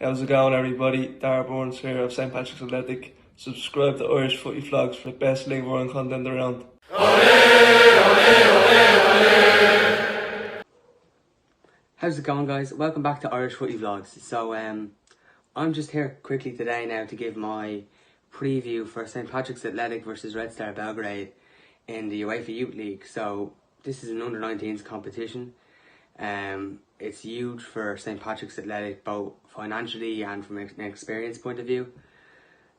How's it going, everybody? Dara Burns here of St. Patrick's Athletic. Subscribe to Irish Footy Vlogs for the best League One content around. How's it going, guys? Welcome back to Irish Footy Vlogs. So I'm just here quickly today now to give my preview for St. Patrick's Athletic versus Red Star Belgrade in the Uefa Youth League. So this is an under-19s competition. It's huge for St. Patrick's Athletic, both financially and from an experience point of view.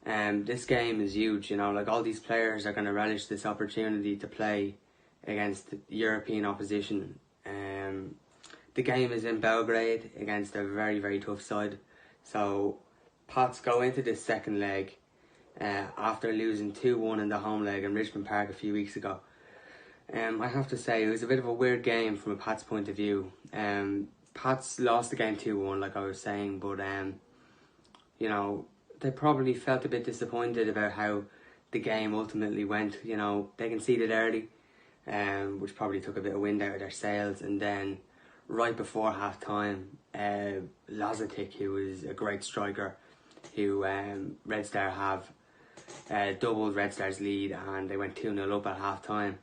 This game is huge, you know, like all these players are going to relish this opportunity to play against the European opposition. The game is in Belgrade against a very, very tough side. So Pats go into this second leg after losing 2-1 in the home leg in Richmond Park a few weeks ago. I have to say, it was a bit of a weird game from a Pats point of view. Pats lost the game 2-1, like I was saying, but you know, they probably felt a bit disappointed about how the game ultimately went. You know, they conceded early, which probably took a bit of wind out of their sails, and then right before half time, Lazatic, who is a great striker, who Red Star have doubled Red Star's lead, and they went 2-0 up at half time,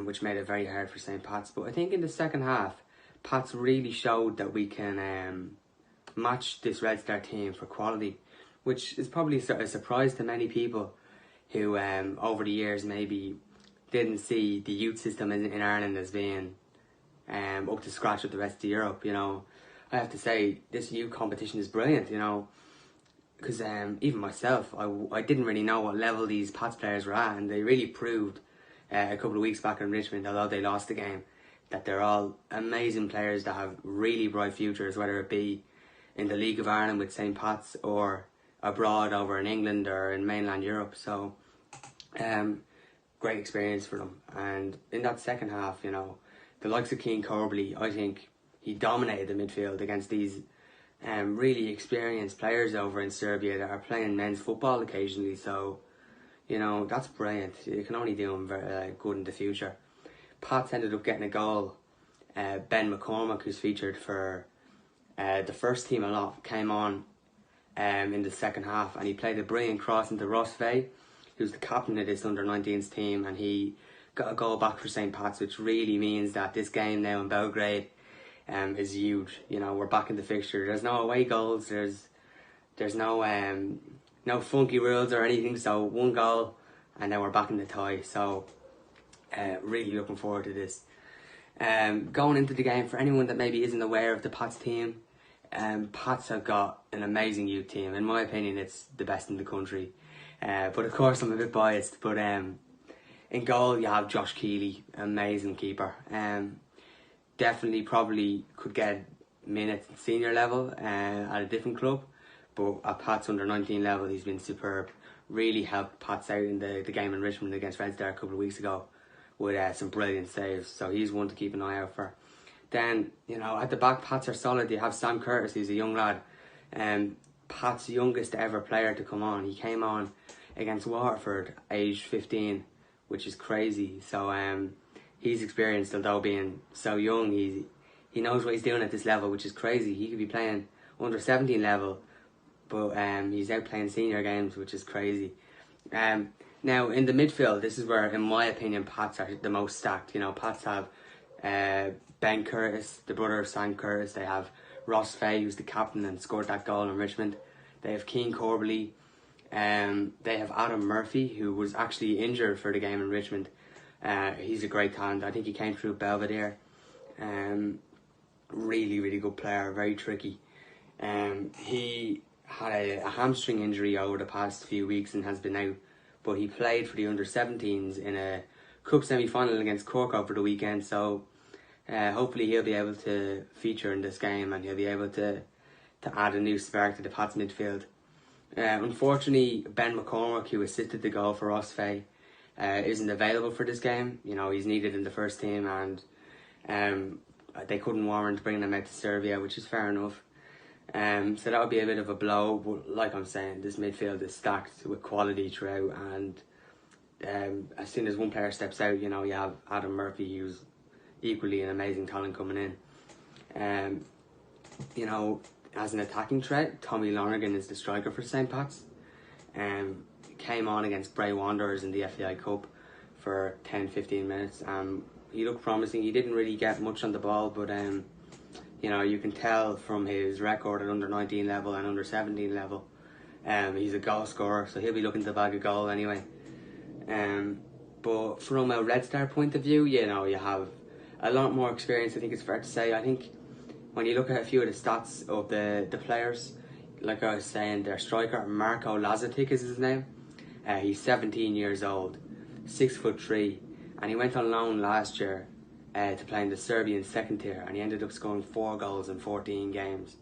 which made it very hard for St. Pat's. But I think in the second half, Pats really showed that we can match this Red Star team for quality, which is probably a surprise to many people who over the years maybe didn't see the youth system in Ireland as being up to scratch with the rest of Europe. You know, I have to say this youth competition is brilliant, you know, because even myself, I didn't really know what level these Pats players were at, and they really proved a couple of weeks back in Richmond, although they lost the game, that they're all amazing players that have really bright futures, whether it be in the League of Ireland with St. Pat's or abroad over in England or in mainland Europe. So great experience for them. And in that second half, you know, the likes of Keane Corbally, I think he dominated the midfield against these really experienced players over in Serbia that are playing men's football occasionally. So, you know, that's brilliant. You can only do them very good in the future. Pats ended up getting a goal. Ben McCormack, who's featured for the first team a lot, came on in the second half, and he played a brilliant cross into Ross Fay, who's the captain of this under-19s team, and he got a goal back for St. Pat's, which really means that this game now in Belgrade is huge. You know, we're back in the fixture. There's no away goals. There's no funky rules or anything. So one goal, and then we're back in the tie. So really looking forward to this. Going into the game, for anyone that maybe isn't aware of the Pats team, Pats have got an amazing youth team. In my opinion, it's the best in the country. But of course, I'm a bit biased. But in goal, you have Josh Keeley, amazing keeper. Definitely probably could get minutes at senior level at a different club. But at Pats under-19 level, he's been superb. Really helped Pats out in the game in Richmond against Red Star a couple of weeks ago with some brilliant saves. So he's one to keep an eye out for. Then, you know, at the back, Pats are solid. You have Sam Curtis, who's a young lad. Pat's youngest ever player to come on. He came on against Waterford, aged 15, which is crazy. So he's experienced, although being so young. He knows what he's doing at this level, which is crazy. He could be playing under 17 level, but he's out playing senior games, which is crazy. Now, in the midfield, this is where, in my opinion, Pats are the most stacked. You know, Pats have Ben Curtis, the brother of Sam Curtis. They have Ross Fay, who's the captain and scored that goal in Richmond. They have Keane Corbally. They have Adam Murphy, who was actually injured for the game in Richmond. He's a great talent. I think he came through Belvedere. Really, really good player, very tricky. He had a hamstring injury over the past few weeks and has been out, but he played for the under-17s in a cup semi-final against Cork over the weekend, so hopefully he'll be able to feature in this game, and he'll be able to add a new spark to the Pats midfield. Unfortunately, Ben McCormack, who assisted the goal for Ross Fay, isn't available for this game. You know, he's needed in the first team, and they couldn't warrant bringing him out to Serbia, which is fair enough. So that would be a bit of a blow, but like I'm saying, this midfield is stacked with quality throughout, and as soon as one player steps out, you know, you have Adam Murphy, who's equally an amazing talent coming in. You know, as an attacking threat. Tommy Lonergan is the striker for St. Pat's. Came on against Bray Wanderers in the FAI Cup for 10-15 minutes. He looked promising. He didn't really get much on the ball, but you know, you can tell from his record at under 19 level and under 17 level. He's a goal scorer, so he'll be looking to bag a goal anyway. But from a Red Star point of view, you know, you have a lot more experience, I think it's fair to say. I think when you look at a few of the stats of the players, like I was saying, their striker, Marko Lazatic is his name. He's 17 years old, 6'3", and he went on loan last year to play in the Serbian second tier, and he ended up scoring 4 goals in 14 games.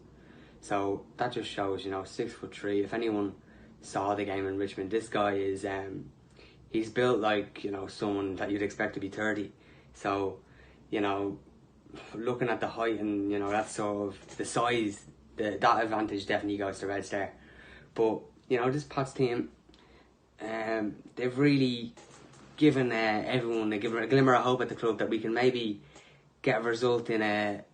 So that just shows, you know, 6'3". If anyone saw the game in Richmond, this guy is he's built like, you know, someone that you'd expect to be 30. So, you know, looking at the height and, you know, that sort of the size, that advantage definitely goes to Red Star. But, you know, this Pats team, they've really given everyone a glimmer of hope at the club that we can maybe get a result in a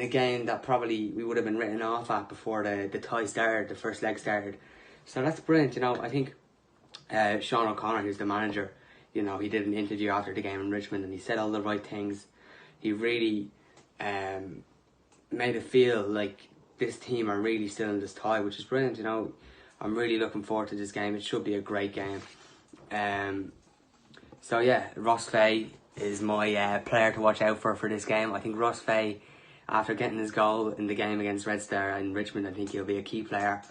game that probably we would have been written off at before the tie started, the first leg started. So that's brilliant. You know, I think Sean O'Connor, who's the manager, you know, he did an interview after the game in Richmond and he said all the right things. He really made it feel like this team are really still in this tie, which is brilliant. You know, I'm really looking forward to this game. It should be a great game. So yeah, Ross Fay is my player to watch out for this game. I think Ross Fay, after getting his goal in the game against Red Star in Richmond, I think he'll be a key player.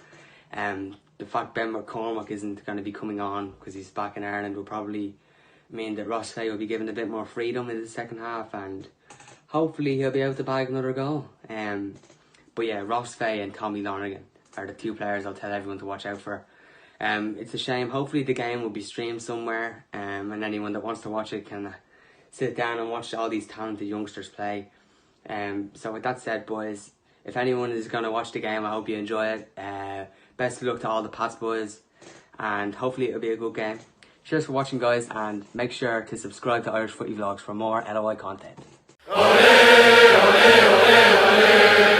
The fact Ben McCormack isn't going to be coming on because he's back in Ireland will probably mean that Ross Fay will be given a bit more freedom in the second half, and hopefully he'll be able to bag another goal. But yeah, Ross Fay and Tommy Lonergan are the 2 players I'll tell everyone to watch out for. It's a shame. Hopefully the game will be streamed somewhere, and anyone that wants to watch it can sit down and watch all these talented youngsters play. So with that said, boys, if anyone is going to watch the game, I hope you enjoy it. Best of luck to all the Pats boys, and hopefully it'll be a good game. Cheers for watching, guys, and make sure to subscribe to Irish Footy Vlogs for more LOI content. Ole, ole, ole, ole.